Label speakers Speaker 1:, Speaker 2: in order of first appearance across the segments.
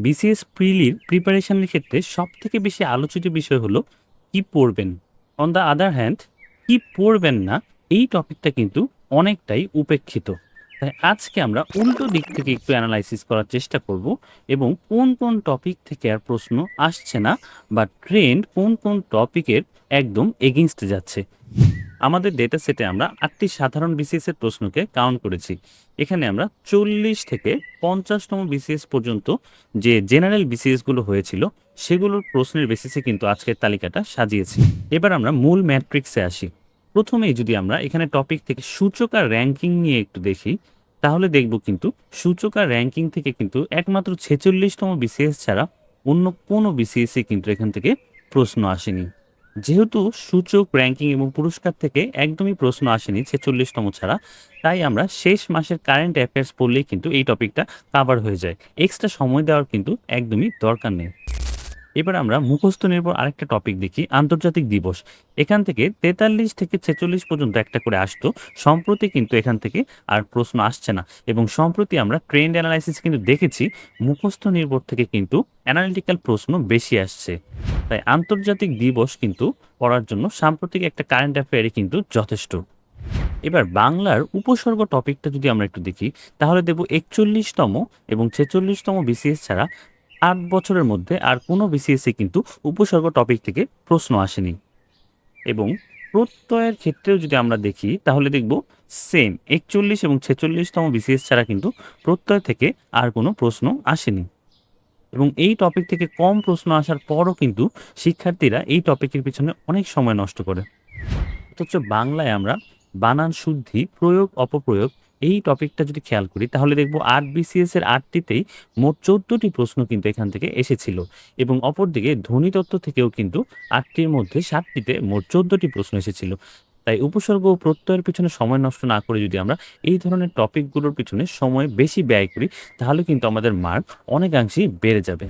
Speaker 1: BCS প্রিলির প্রিপারেশনের ক্ষেত্রে সবথেকে বেশি আলোচিত বিষয় হলো কি পড়বেন। অন দ্য আদার হ্যান্ড, কি পড়বেন না এই টপিকটা কিন্তু অনেকটাই উপেক্ষিত। তাই আজকে আমরা উল্টো দিক থেকে একটু অ্যানালাইসিস করার চেষ্টা করব এবং কোন কোন টপিক থেকে আর প্রশ্ন আসছে না বা ট্রেন্ড কোন কোন টপিকের একদম এগেইনস্টে যাচ্ছে। আমাদের ডেটা সেটে আমরা ৮টি সাধারণ বিসিএস এর প্রশ্নকে কাউন্ট করেছি। এখানে আমরা ৪০ থেকে ৫০তম বিসিএস পর্যন্ত যে জেনারেল বিসিএস গুলো হয়েছিল সেগুলোর প্রশ্নের বেসিসে কিন্তু আজকের তালিকাটা সাজিয়েছি। এবার আমরা মূল ম্যাট্রিক্সে আসি। প্রথমেই যদি আমরা এখানে টপিক থেকে সূচক আর র্যাঙ্কিং নিয়ে একটু দেখি, তাহলে দেখব কিন্তু সূচক আর র্যাঙ্কিং থেকে কিন্তু একমাত্র ৪৬তম বিসিএস ছাড়া অন্য কোনো বিসিএসই কিন্তু এখান থেকে প্রশ্ন আসেনি। যেহেতু সূচক, র্যাঙ্কিং এবং পুরস্কার থেকে একদমই প্রশ্ন আসেনি ৪৬তম ছাড়া, তাই আমরা শেষ মাসের কারেন্ট অ্যাফেয়ার্স পড়লেই কিন্তু এই টপিকটা কাভার হয়ে যায়। এক্সট্রা সময় দেওয়ার কিন্তু একদমই দরকার নেই। এবার আমরা মুখস্থ নির্ভর আরেকটা টপিক দেখি, আন্তর্জাতিক দিবস। এখান থেকে ৪৩ থেকে ৪৬ পর্যন্ত একটা করে আসতো। সম্প্রতি কিন্তু এখান থেকে আর প্রশ্ন আসছে না এবং সম্প্রতি আমরা ট্রেন্ড অ্যানালাইসিস কিন্তু দেখেছি মুখস্থ নির্ভর থেকে কিন্তু অ্যানালিটিক্যাল প্রশ্ন বেশি আসছে। তাই আন্তর্জাতিক দিবস কিন্তু পড়ার জন্য সাম্প্রতিক একটা কারেন্ট অ্যাফেয়ারই কিন্তু যথেষ্ট। এবার বাংলার উপসর্গ টপিকটা যদি আমরা একটু দেখি, তাহলে দেখব ৪১তম এবং ৪৬তম বিসিএস ছাড়া ৮ বছরের মধ্যে আর কোনো বিসিএসে কিন্তু উপসর্গ টপিক থেকে প্রশ্ন আসেনি। এবং প্রত্যয়ের ক্ষেত্রেও যদি আমরা দেখি তাহলে দেখব সেম ৪১ এবং ৪৬তম বিসিএস ছাড়া কিন্তু প্রত্যয় থেকে আর কোনো প্রশ্ন আসেনি। এবং এই টপিক থেকে কম প্রশ্ন আসার পরও কিন্তু শিক্ষার্থীরা এই টপিকের পিছনে অনেক সময় নষ্ট করে। অথচ বাংলায় আমরা বানান শুদ্ধি, প্রয়োগ, অপপ্রয়োগ এই টপিকটা যদি খেয়াল করি তাহলে দেখব ৮ বিসিএস এর ৮টিতেই মোট ১৪টি প্রশ্ন কিন্তু এখান থেকে এসেছিল এবং অপরদিকে ধ্বনিতত্ত্ব থেকেও কিন্তু ৮টির মধ্যে ৭টিতে মোট ১৪টি প্রশ্ন এসেছিল। তাই উপসর্গ ও প্রত্যয়ের পিছনে সময় নষ্ট না করে যদি আমরা এই ধরনের টপিকগুলোর পিছনে সময় বেশি ব্যয় করি তাহলে কিন্তু আমাদের মার্ক অনেকাংশেই বেড়ে যাবে।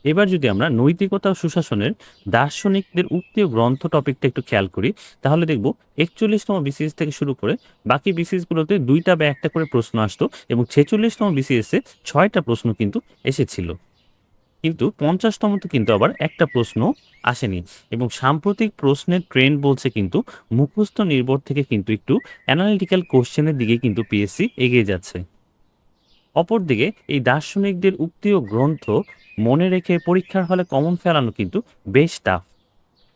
Speaker 1: এবার যদি আমরা নৈতিকতা ও সুশাসনের দার্শনিকদের উক্তি ও গ্রন্থ টপিকটা একটু খেয়াল করি, তাহলে দেখব ৪১তম বিসিএস থেকে শুরু করে বাকি বিসিএসগুলোতে ২টা বা ১টা করে প্রশ্ন আসতো এবং ৪৬তম বিসিএসে ৬টা প্রশ্ন কিন্তু এসেছিল। কিন্তু ৫০তমতে কিন্তু আবার একটা প্রশ্ন আসেনি এবং সাম্প্রতিক প্রশ্নের ট্রেন্ড বলছে কিন্তু মুখস্থ নির্ভর থেকে কিন্তু একটু অ্যানালিটিক্যাল কোশ্চেনের দিকে কিন্তু পিএসসি এগিয়ে যাচ্ছে। অপরদিকে এই দার্শনিকদের উক্তি ও গ্রন্থ মনে রেখে পরীক্ষার হলে কমন ফেলানো কিন্তু বেশ টাফ।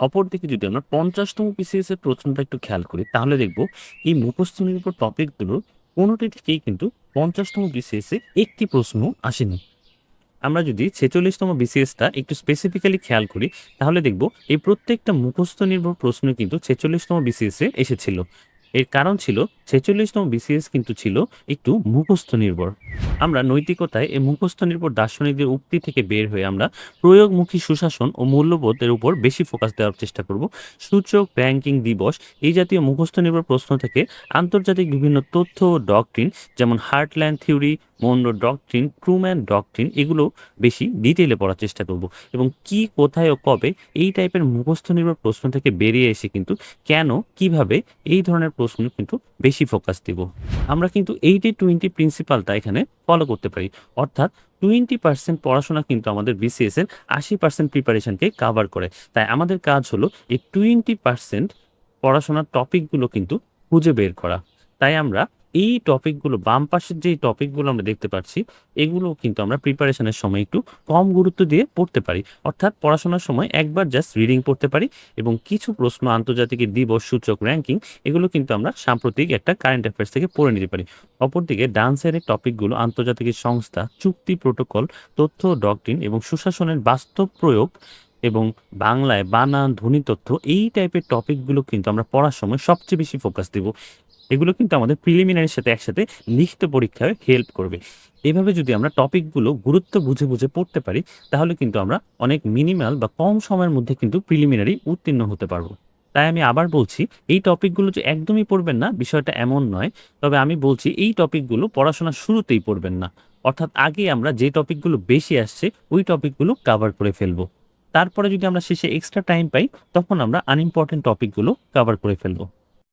Speaker 1: অপরদিকে যদি আমরা ৫০তম বিসিএস এর প্রশ্নটা একটু খেয়াল করি তাহলে দেখব এই মুখস্থ নির্ভর টপিকগুলোর কোনোটি থেকেই কিন্তু ৫০তম বিসিএস এ একটি প্রশ্ন আসেনি। আমরা যদি ৪৬তম বিসিএসটা একটু স্পেসিফিক্যালি খেয়াল করি তাহলে দেখব এই প্রত্যেকটা মুখস্থ নির্ভর প্রশ্ন কিন্তু ৪৬তম বিসিএস এ এসেছিল। এর কারণ ছিল ৪৬তম বিসিএস কিন্তু ছিল একটু মুখস্থ নির্ভর। আমরা নৈতিকতায় এই মুখস্থ নির্ভর দার্শনিকদের উক্তি থেকে বের হয়ে আমরা প্রয়োগমুখী সুশাসন ও মূল্যবোধের উপর বেশি ফোকাস দেওয়ার চেষ্টা করব। সূচক, র্যাঙ্কিং, দিবস এই জাতীয় মুখস্থ নির্ভর প্রশ্ন থেকে আন্তর্জাতিক বিভিন্ন তথ্য ও ডক্ট্রিন যেমন heartland theory, Munro doctrine, Truman doctrine এগুলো বেশি ডিটেইলে পড়ার চেষ্টা করব এবং কি, কোথায় ও কবে এই টাইপের মুখস্থ নির্ভর প্রশ্ন থেকে বেরিয়ে এসে কিন্তু কেন, কিভাবে এই ধরনের প্রশ্ন কিন্তু বেশি ফোকাস দিব। আমরা কিন্তু 80-20 প্রিন্সিপালটা এখানে ফলো করতে পারি। অর্থাৎ 20% পড়াশোনা কিন্তু আমাদের বিসিএস এর 80% প্রিপারেশনকে কাভার করে। তাই আমাদের কাজ হলো এই 20% পড়াশোনার টপিকগুলো কিন্তু খুঁজে বের করা। তাই আমরা এই টপিকগুলো বাম পাশের যেই টপিকগুলো আমরা দেখতে পাচ্ছি, এগুলো কিন্তু আমরা প্রিপারেশনের সময় একটু কম গুরুত্ব দিয়ে পড়তে পারি। অর্থাৎ পড়াশোনার সময় একবার জাস্ট রিডিং পড়তে পারি এবং কিছু প্রশ্ন আন্তর্জাতিকের দিবস, সূচক, র‍্যাংকিং এগুলো কিন্তু আমরা সাম্প্রতিক একটা কারেন্ট অ্যাফেয়ার্স থেকে পড়ে নিতে পারি। অপরদিকে ডান সাইডের টপিকগুলো আন্তর্জাতিক সংস্থা, চুক্তি, প্রোটোকল, তথ্য, ডক্ট্রিন এবং সুশাসনের বাস্তব প্রয়োগ এবং বাংলায় বানান, ধ্বনিতত্ত্ব এই টাইপের টপিকগুলো কিন্তু আমরা পড়ার সময় সবচেয়ে বেশি ফোকাস দিব। এগুলো কিন্তু আমাদের প্রিলিমিনারির সাথে একসাথে লিখিত পরীক্ষায় হেল্প করবে। এভাবে যদি আমরা টপিকগুলো গুরুত্ব বুঝে, বুঝে পড়তে পারি তাহলে কিন্তু আমরা অনেক মিনিমাল বা কম সময়ের মধ্যে কিন্তু প্রিলিমিনারি উত্তীর্ণ হতে পারবো। তাই আমি আবার বলছি এই টপিকগুলো যে একদমই পড়বেন না বিষয়টা এমন নয়। তবে আমি বলছি এই টপিকগুলো পড়াশোনার শুরুতেই পড়বেন না। অর্থাৎ আগে আমরা যে টপিকগুলো বেশি আসছে ওই টপিকগুলো কভার করে ফেলবো। তারপরে যদি আমরা শেষে এক্সট্রা টাইম পাই তখন আমরা আনইম্পোর্টেন্ট টপিকগুলো কভার করে ফেলবো।